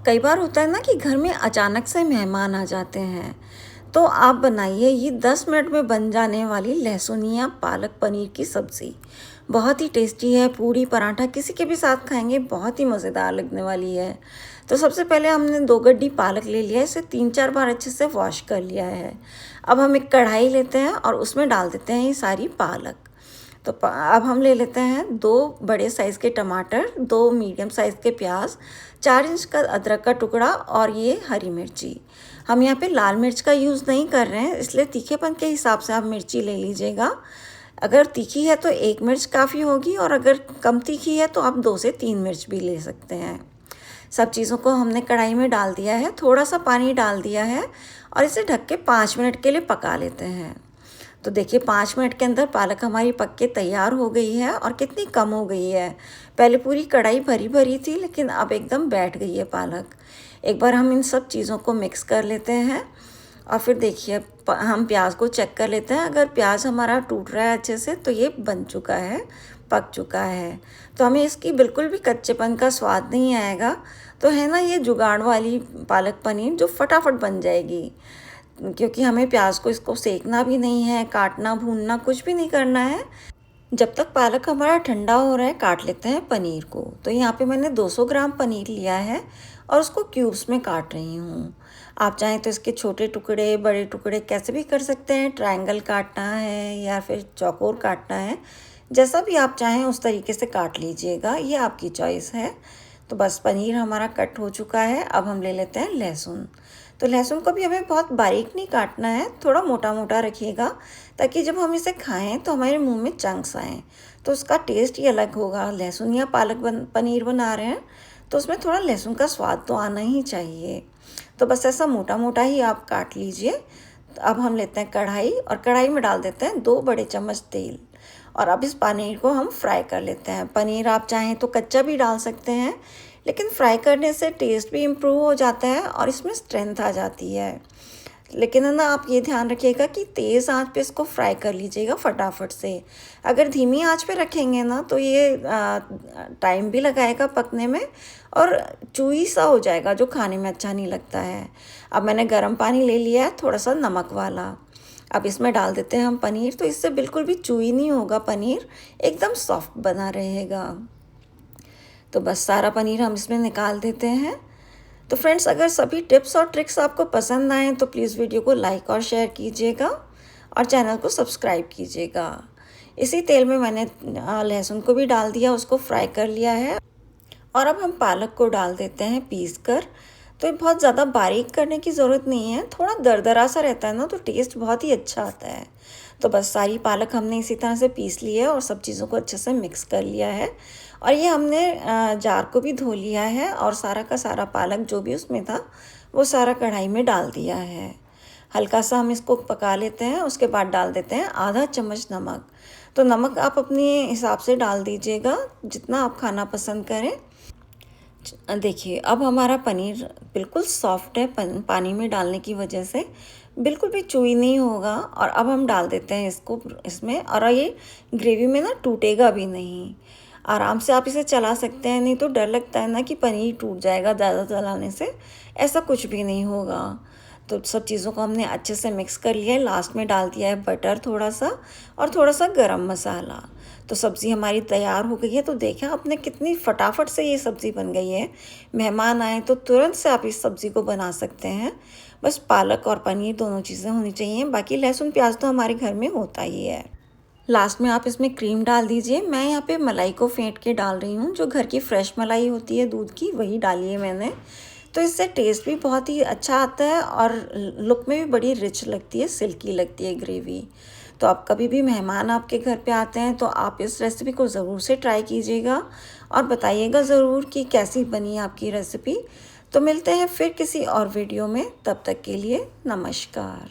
कई बार होता है ना कि घर में अचानक से मेहमान आ जाते हैं। तो आप बनाइए ये 10 मिनट में बन जाने वाली लहसुनिया पालक पनीर की सब्ज़ी। बहुत ही टेस्टी है, पूरी पराठा किसी के भी साथ खाएंगे, बहुत ही मज़ेदार लगने वाली है। तो सबसे पहले हमने 2 गड्डी पालक ले लिया है, इसे 3-4 बार अच्छे से वॉश कर लिया है। अब हम एक कढ़ाई लेते हैं और उसमें डाल देते हैं ये सारी पालक। तो अब हम ले लेते हैं 2 बड़े साइज़ के टमाटर, 2 मीडियम साइज़ के प्याज, 4 इंच का अदरक का टुकड़ा और ये हरी मिर्ची। हम यहाँ पे लाल मिर्च का यूज़ नहीं कर रहे हैं, इसलिए तीखेपन के हिसाब से आप मिर्ची ले लीजिएगा। अगर तीखी है तो 1 मिर्च काफ़ी होगी और अगर कम तीखी है तो आप 2 से 3 मिर्च भी ले सकते हैं। सब चीज़ों को हमने कढ़ाई में डाल दिया है, थोड़ा सा पानी डाल दिया है और इसे ढक के 5 मिनट के लिए पका लेते हैं। तो देखिए 5 मिनट के अंदर पालक हमारी पक के तैयार हो गई है और कितनी कम हो गई है। पहले पूरी कढ़ाई भरी भरी थी, लेकिन अब एकदम बैठ गई है पालक। एक बार हम इन सब चीज़ों को मिक्स कर लेते हैं और फिर देखिए हम प्याज को चेक कर लेते हैं। अगर प्याज हमारा टूट रहा है अच्छे से तो ये बन चुका है, पक चुका है। तो हमें इसकी बिल्कुल भी कच्चेपन का स्वाद नहीं आएगा। तो है ना ये जुगाड़ वाली पालक पनीर जो फटाफट बन जाएगी, क्योंकि हमें प्याज को इसको सेकना भी नहीं है, काटना भूनना कुछ भी नहीं करना है। जब तक पालक हमारा ठंडा हो रहा है काट लेते हैं पनीर को। तो यहाँ पे मैंने 200 ग्राम पनीर लिया है और उसको क्यूब्स में काट रही हूँ। आप चाहें तो इसके छोटे टुकड़े बड़े टुकड़े कैसे भी कर सकते हैं, ट्रायंगल काटना है या फिर चौकोर काटना है, जैसा भी आप चाहें उस तरीके से काट लीजिएगा, ये आपकी चॉइस है। तो बस पनीर हमारा कट हो चुका है। अब हम ले लेते हैं लहसुन। तो लहसुन को भी हमें बहुत बारीक नहीं काटना है, थोड़ा मोटा मोटा रखिएगा, ताकि जब हम इसे खाएं तो हमारे मुंह में चंक्स आएँ, तो उसका टेस्ट ही अलग होगा। लहसुन या पालक पनीर बना रहे हैं तो उसमें थोड़ा लहसुन का स्वाद तो आना ही चाहिए। तो बस ऐसा मोटा मोटा ही आप काट लीजिए। तो अब हम लेते हैं कढ़ाई और कढ़ाई में डाल देते हैं 2 बड़े चम्मच तेल और अब इस पनीर को हम फ्राई कर लेते हैं। पनीर आप चाहें तो कच्चा भी डाल सकते हैं, लेकिन फ्राई करने से टेस्ट भी इम्प्रूव हो जाता है और इसमें स्ट्रेंथ आ जाती है। लेकिन है ना, आप ये ध्यान रखिएगा कि तेज़ आंच पे इसको फ्राई कर लीजिएगा फटाफट से। अगर धीमी आंच पे रखेंगे ना तो ये टाइम भी लगाएगा पकने में और चूई सा हो जाएगा, जो खाने में अच्छा नहीं लगता है। अब मैंने गर्म पानी ले लिया है, थोड़ा सा नमक वाला। अब इसमें डाल देते हैं हम पनीर। तो इससे बिल्कुल भी चूई नहीं होगा, पनीर एकदम सॉफ्ट बना रहेगा। तो बस सारा पनीर हम इसमें निकाल देते हैं। तो फ्रेंड्स, अगर सभी टिप्स और ट्रिक्स आपको पसंद आएँ तो प्लीज़ वीडियो को लाइक और शेयर कीजिएगा और चैनल को सब्सक्राइब कीजिएगा। इसी तेल में मैंने लहसुन को भी डाल दिया, उसको फ्राई कर लिया है और अब हम पालक को डाल देते हैं पीस कर। तो ये बहुत ज़्यादा बारीक करने की ज़रूरत नहीं है, थोड़ा दरदरा सा रहता है ना, तो टेस्ट बहुत ही अच्छा आता है। तो बस सारी पालक हमने इसी तरह से पीस ली है और सब चीज़ों को अच्छे से मिक्स कर लिया है। और ये हमने जार को भी धो लिया है और सारा का सारा पालक जो भी उसमें था वो सारा कढ़ाई में डाल दिया है। हल्का सा हम इसको पका लेते हैं, उसके बाद डाल देते हैं आधा चम्मच नमक। तो नमक आप अपने हिसाब से डाल दीजिएगा, जितना आप खाना पसंद करें। देखिए अब हमारा पनीर बिल्कुल सॉफ्ट है, पानी में डालने की वजह से बिल्कुल भी चूई नहीं होगा। और अब हम डाल देते हैं इसको इसमें, और ये ग्रेवी में ना टूटेगा भी नहीं, आराम से आप इसे चला सकते हैं। नहीं तो डर लगता है ना कि पनीर टूट जाएगा ज़्यादा चलाने से, ऐसा कुछ भी नहीं होगा। तो सब चीज़ों को हमने अच्छे से मिक्स कर लिया है। लास्ट में डाल दिया है बटर थोड़ा सा और थोड़ा सा गरम मसाला। तो सब्ज़ी हमारी तैयार हो गई है। तो देखा आपने कितनी फटाफट से ये सब्ज़ी बन गई है। मेहमान आए तो तुरंत से आप इस सब्ज़ी को बना सकते हैं। बस पालक और पनीर दोनों चीज़ें होनी चाहिए, बाकी लहसुन प्याज तो हमारे घर में होता ही है। लास्ट में आप इसमें क्रीम डाल दीजिए। मैं यहाँ पे मलाई को फेंट के डाल रही हूँ, जो घर की फ्रेश मलाई होती है दूध की, वही डाली है मैंने। तो इससे टेस्ट भी बहुत ही अच्छा आता है और लुक में भी बड़ी रिच लगती है, सिल्की लगती है ग्रेवी। तो आप कभी भी मेहमान आपके घर पे आते हैं तो आप इस रेसिपी को ज़रूर से ट्राई कीजिएगा और बताइएगा ज़रूर कि कैसी बनी आपकी रेसिपी। तो मिलते हैं फिर किसी और वीडियो में, तब तक के लिए नमस्कार।